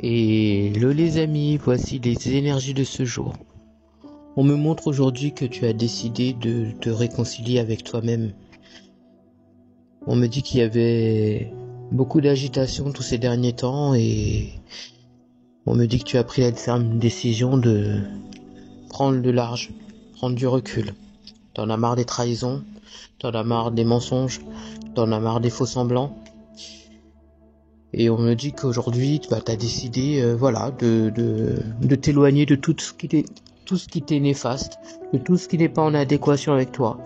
Et hello les amis, voici les énergies de ce jour. On me montre aujourd'hui que tu as décidé de te réconcilier avec toi-même. On me dit qu'il y avait beaucoup d'agitation tous ces derniers temps et on me dit que tu as pris la ferme décision de prendre le large, prendre du recul. T'en as marre des trahisons, t'en as marre des mensonges, t'en as marre des faux semblants. Et on me dit qu'aujourd'hui, t'as décidé, de t'éloigner de tout ce qui t'est néfaste, de tout ce qui n'est pas en adéquation avec toi,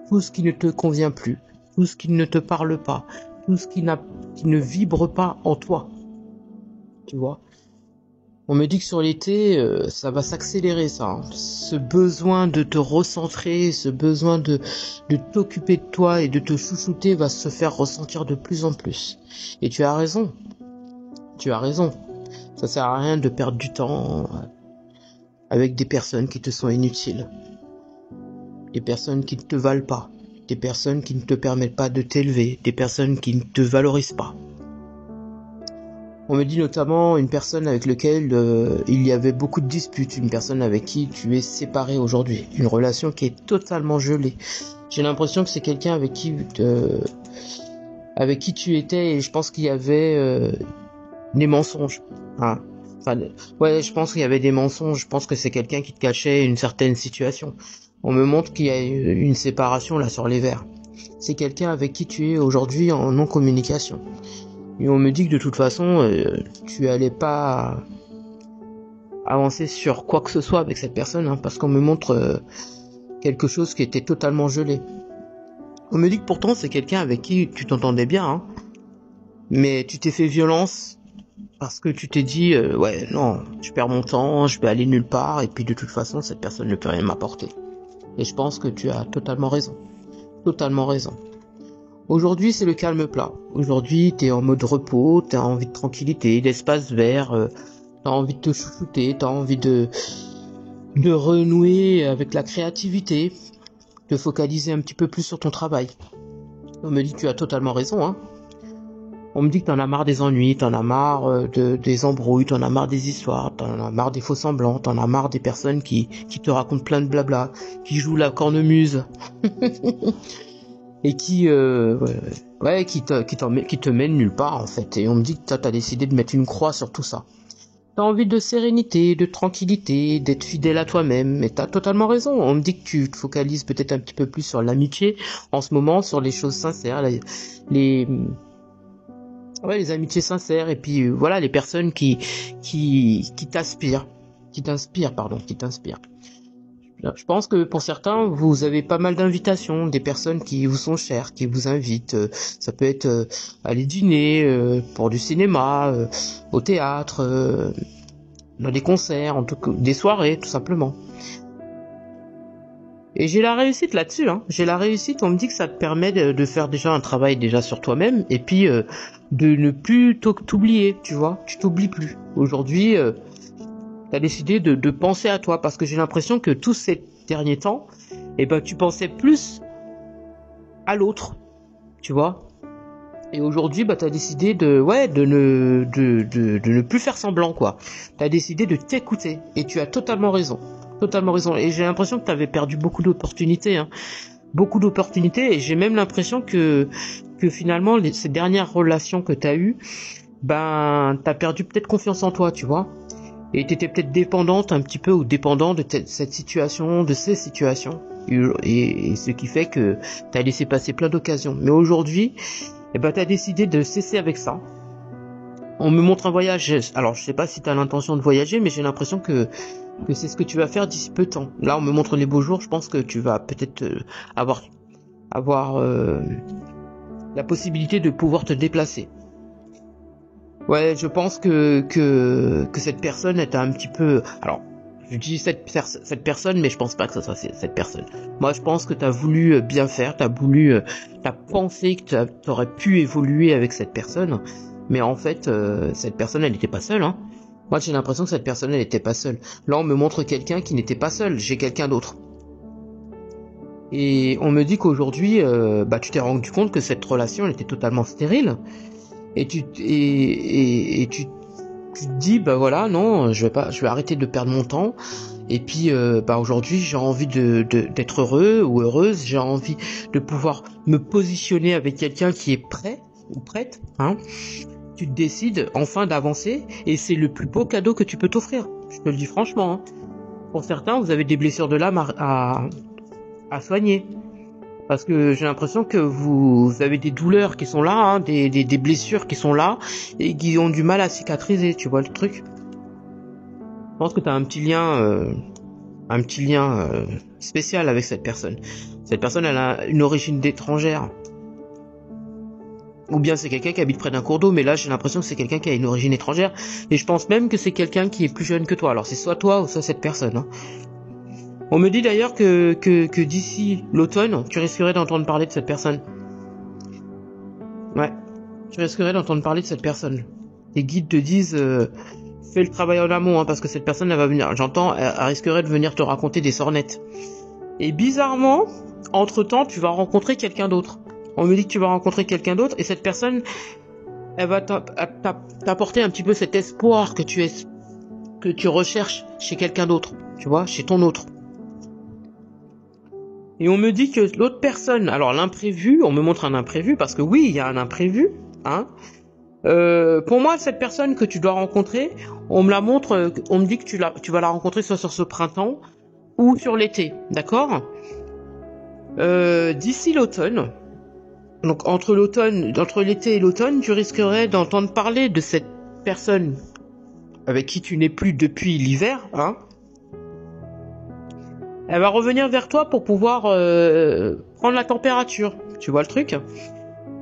tout ce qui ne te convient plus, tout ce qui ne te parle pas, tout ce qui ne vibre pas en toi. Tu vois? On me dit que sur l'été, ça va s'accélérer, ça. Hein. Ce besoin de te recentrer, ce besoin de t'occuper de toi et de te chouchouter va se faire ressentir de plus en plus. Et tu as raison. Tu as raison. Ça sert à rien de perdre du temps avec des personnes qui te sont inutiles. Des personnes qui ne te valent pas. Des personnes qui ne te permettent pas de t'élever. Des personnes qui ne te valorisent pas. On me dit notamment une personne avec laquelle il y avait beaucoup de disputes, une personne avec qui tu es séparé aujourd'hui, une relation qui est totalement gelée. J'ai l'impression que c'est quelqu'un avec qui tu étais et je pense qu'il y avait des mensonges. Hein. Enfin, ouais, je pense qu'il y avait des mensonges, je pense que c'est quelqu'un qui te cachait une certaine situation. On me montre qu'il y a une séparation là sur les verres. C'est quelqu'un avec qui tu es aujourd'hui en non-communication. Et on me dit que de toute façon, tu allais pas avancer sur quoi que ce soit avec cette personne, hein, parce qu'on me montre quelque chose qui était totalement gelé. On me dit que pourtant c'est quelqu'un avec qui tu t'entendais bien, hein, mais tu t'es fait violence parce que tu t'es dit, ouais, non, je perds mon temps, je vais aller nulle part, et puis de toute façon cette personne ne peut rien m'apporter. Et je pense que tu as totalement raison. Totalement raison. Aujourd'hui, c'est le calme plat. Aujourd'hui, t'es en mode repos, t'as envie de tranquillité, d'espace vert, t'as envie de te chouchouter, t'as envie de renouer avec la créativité, de focaliser un petit peu plus sur ton travail. On me dit que tu as totalement raison, hein. On me dit que t'en as marre des ennuis, t'en as marre des embrouilles, t'en as marre des histoires, t'en as marre des faux semblants, t'en as marre des personnes qui te racontent plein de blabla, qui jouent la cornemuse. Et qui te mène nulle part en fait. Et on me dit que t'as décidé de mettre une croix sur tout ça. T'as envie de sérénité, de tranquillité, d'être fidèle à toi-même, et t'as totalement raison. On me dit que tu te focalises peut-être un petit peu plus sur l'amitié en ce moment, sur les choses sincères, les amitiés sincères, et puis voilà, les personnes qui t'inspirent. Je pense que pour certains, vous avez pas mal d'invitations, des personnes qui vous sont chères, qui vous invitent. Ça peut être aller dîner, pour du cinéma, au théâtre, dans des concerts, en tout cas, des soirées, tout simplement. Et j'ai la réussite là-dessus. Hein. J'ai la réussite, on me dit que ça te permet de faire déjà un travail déjà sur toi-même, et puis de ne plus t'oublier, tu vois. Tu t'oublies plus. Aujourd'hui... t'as décidé de penser à toi, parce que j'ai l'impression que tous ces derniers temps, tu pensais plus à l'autre, tu vois. Et aujourd'hui, t'as décidé de ne plus faire semblant, quoi. T'as décidé de t'écouter, et tu as totalement raison. Totalement raison. Et j'ai l'impression que t'avais perdu beaucoup d'opportunités, hein. Beaucoup d'opportunités, et j'ai même l'impression que finalement, ces dernières relations que t'as eues, t'as perdu peut-être confiance en toi, tu vois. Et t'étais peut-être dépendante un petit peu ou dépendant de cette situation, de ces situations. Et ce qui fait que t'as laissé passer plein d'occasions. Mais aujourd'hui, t'as décidé de cesser avec ça. On me montre un voyage. Alors, je sais pas si t'as l'intention de voyager, mais j'ai l'impression que c'est ce que tu vas faire d'ici peu de temps. Là, on me montre les beaux jours. Je pense que tu vas peut-être avoir la possibilité de pouvoir te déplacer. Ouais, je pense que cette personne est un petit peu... Alors, je dis cette personne, mais je pense pas que ce soit cette personne. Moi, je pense que t'as voulu bien faire, t'as pensé que t'aurais pu évoluer avec cette personne, mais en fait, cette personne, elle n'était pas seule, hein. Moi, j'ai l'impression que cette personne, elle n'était pas seule. Là, on me montre quelqu'un qui n'était pas seul, j'ai quelqu'un d'autre. Et on me dit qu'aujourd'hui, tu t'es rendu compte que cette relation, elle était totalement stérile. Et tu tu te dis bah voilà, non, je vais arrêter de perdre mon temps. Et puis bah aujourd'hui j'ai envie d'être heureux ou heureuse, j'ai envie de pouvoir me positionner avec quelqu'un qui est prêt ou prête, hein. Tu te décides enfin d'avancer et c'est le plus beau cadeau que tu peux t'offrir. Je te le dis franchement, hein. Pour certains, vous avez des blessures de l'âme à soigner. Parce que j'ai l'impression que vous avez des douleurs qui sont là, hein, des blessures qui sont là et qui ont du mal à cicatriser, tu vois le truc. Je pense que tu as un petit lien spécial avec cette personne. Cette personne, elle a une origine d'étrangère. Ou bien c'est quelqu'un qui habite près d'un cours d'eau, mais là j'ai l'impression que c'est quelqu'un qui a une origine étrangère. Et je pense même que c'est quelqu'un qui est plus jeune que toi. Alors c'est soit toi ou soit cette personne, hein. On me dit d'ailleurs que d'ici l'automne, tu risquerais d'entendre parler de cette personne. Ouais, tu risquerais d'entendre parler de cette personne. Les guides te disent, fais le travail en amont, hein, parce que cette personne, elle va venir. J'entends, elle risquerait de venir te raconter des sornettes. Et bizarrement, entre-temps, tu vas rencontrer quelqu'un d'autre. On me dit que tu vas rencontrer quelqu'un d'autre, et cette personne, elle va t'apporter un petit peu cet espoir que tu recherches chez quelqu'un d'autre. Tu vois, chez ton autre. Et on me dit que l'autre personne, alors l'imprévu, on me montre un imprévu, parce que oui, il y a un imprévu, hein. Pour moi, cette personne que tu dois rencontrer, on me la montre, on me dit que tu vas la rencontrer soit sur ce printemps ou sur l'été, d'accord. D'ici l'automne, donc entre l'été et l'automne, tu risquerais d'entendre parler de cette personne avec qui tu n'es plus depuis l'hiver, hein. Elle va revenir vers toi pour pouvoir prendre la température. Tu vois le truc?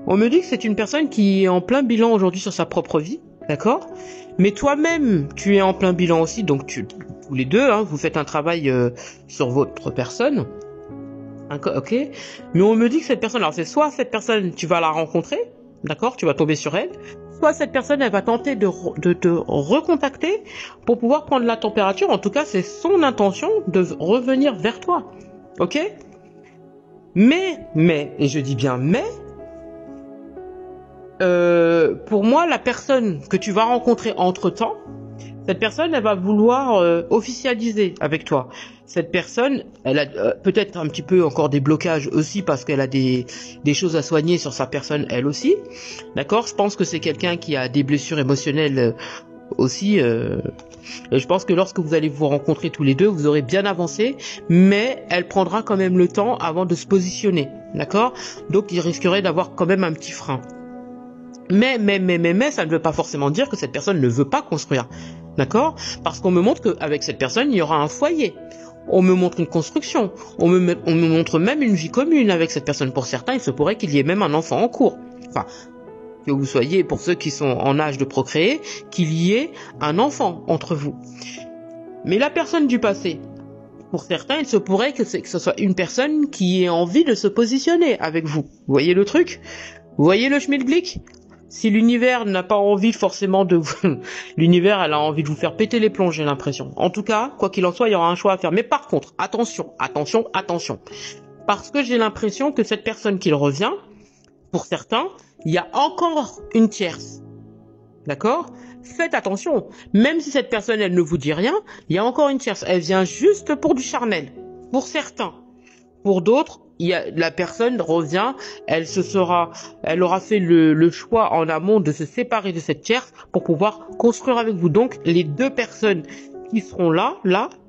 On me dit que c'est une personne qui est en plein bilan aujourd'hui sur sa propre vie, d'accord? Mais toi-même, tu es en plein bilan aussi, donc tous les deux, hein, vous faites un travail sur votre personne. Ok? Mais on me dit que cette personne, alors c'est soit cette personne, tu vas la rencontrer, d'accord? Tu vas tomber sur elle. Soit cette personne, elle va tenter de te recontacter pour pouvoir prendre la température. En tout cas, c'est son intention de revenir vers toi. Ok? Mais, et je dis bien mais, pour moi, la personne que tu vas rencontrer entre-temps, cette personne, elle va vouloir officialiser avec toi. Cette personne, elle a peut-être un petit peu encore des blocages aussi parce qu'elle a des choses à soigner sur sa personne, elle aussi. D'accord? Je pense que c'est quelqu'un qui a des blessures émotionnelles aussi. Et je pense que lorsque vous allez vous rencontrer tous les deux, vous aurez bien avancé, mais elle prendra quand même le temps avant de se positionner. D'accord? Donc, il risquerait d'avoir quand même un petit frein. Mais, ça ne veut pas forcément dire que cette personne ne veut pas construire. D'accord? Parce qu'on me montre qu'avec cette personne, il y aura un foyer. On me montre une construction. On me montre même une vie commune avec cette personne. Pour certains, il se pourrait qu'il y ait même un enfant en cours. Enfin, que vous soyez, pour ceux qui sont en âge de procréer, qu'il y ait un enfant entre vous. Mais la personne du passé, pour certains, il se pourrait que ce soit une personne qui ait envie de se positionner avec vous. Vous voyez le truc? Vous voyez le schmilblick? Si l'univers n'a pas envie forcément de vous... l'univers, elle a envie de vous faire péter les plombs, j'ai l'impression. En tout cas, quoi qu'il en soit, il y aura un choix à faire. Mais par contre, attention. Parce que j'ai l'impression que cette personne qui revient, pour certains, il y a encore une tierce. D'accord? Faites attention. Même si cette personne, elle ne vous dit rien, il y a encore une tierce. Elle vient juste pour du charnel. Pour certains. Pour d'autres, la personne revient, elle aura fait le choix en amont de se séparer de cette tierce pour pouvoir construire avec vous. Donc, les deux personnes qui seront là,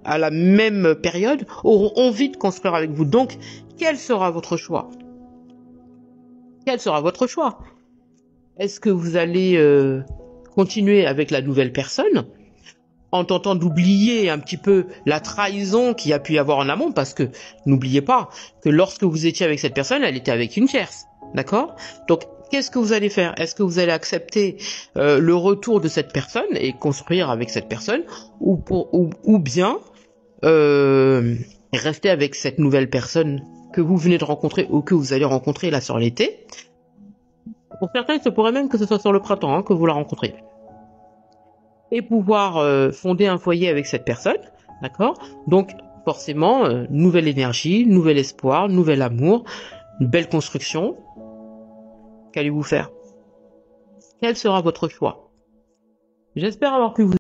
à la même période, auront envie de construire avec vous. Donc, quel sera votre choix? Est-ce que vous allez continuer avec la nouvelle personne en tentant d'oublier un petit peu la trahison qu'il y a pu y avoir en amont, parce que n'oubliez pas que lorsque vous étiez avec cette personne, elle était avec une tierce, d'accord? Donc, qu'est-ce que vous allez faire? Est-ce que vous allez accepter le retour de cette personne et construire avec cette personne, ou bien rester avec cette nouvelle personne que vous venez de rencontrer ou que vous allez rencontrer là sur l'été? Pour certains, il se pourrait même que ce soit sur le printemps que vous la rencontrez. Et pouvoir fonder un foyer avec cette personne, d'accord? Donc, forcément, nouvelle énergie, nouvel espoir, nouvel amour, une belle construction. Qu'allez-vous faire? Quel sera votre choix? J'espère avoir pu vous